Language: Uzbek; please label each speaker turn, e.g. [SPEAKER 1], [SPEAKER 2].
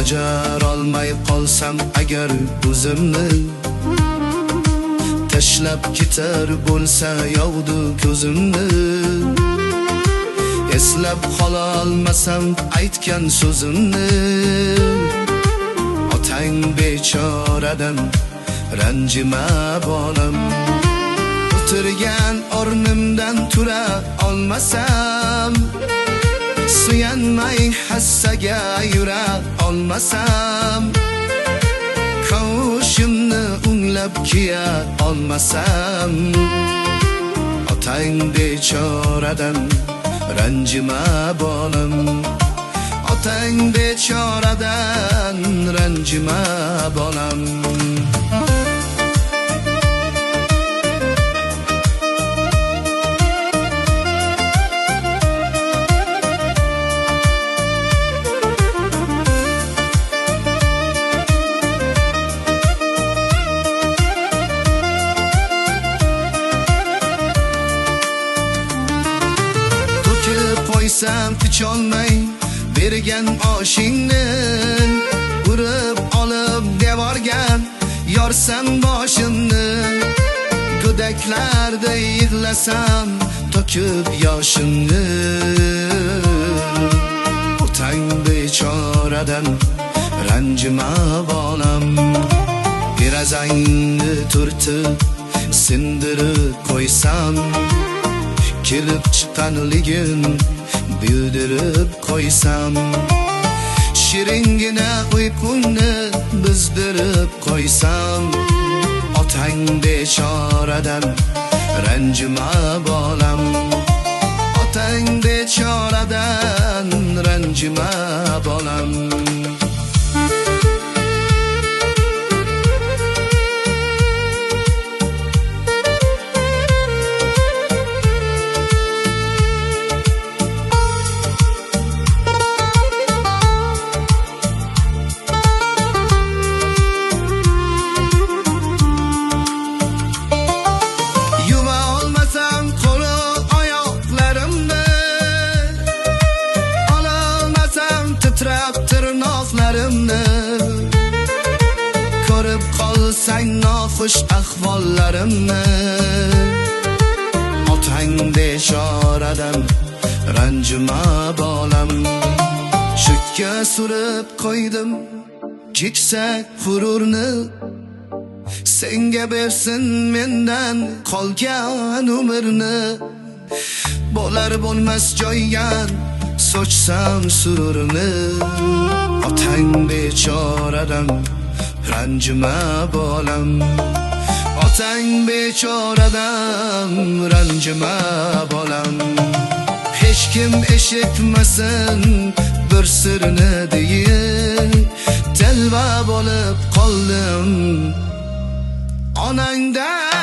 [SPEAKER 1] bajarolmay qolsam agar o'zimni, tashlab ketar bo'lsa yog'du ko'zimni, eslab qololmasam aytgan so'zimni, otang bechoradan ranjima bolam. O'tirgan o'rnimdan tura olmasam, suyanmay hassaga yura olmasam, kavushimni unglab kiya olmasam, otang bechoradan ranjima bolam. Otang bechoradan ranjima bolam. Qo'ysam ticholmay bergan oshingni, urib olib devorga yorsam boshimni, go'daklarda yig'lasam to'kib yoshimni, otang bechoradan ranjima bolam. Derazangni turtib sindirib qo'ysam, kelib chiqqanligin bildirib qo'ysam, shiringina uyqungni bizdirib qo'ysam, otang bechoradan ranjima bolam. Otang bechoradan ranjima bolam. Ko'rib qolsang noxush ahvollarimni, otang bechoradan ranjima bolam. Shukka surib qo'ydim keksa g'ururni, senga bersin mendan qolgan umrni, bo'lar bo'lmas joygan sochsam sururni, otang bechoradan ranjima bolam. Otang bechoradan ranjima bolam. Hech kim eshitmasin bir sirni deyin, telba bo'lib qoldim onangdan.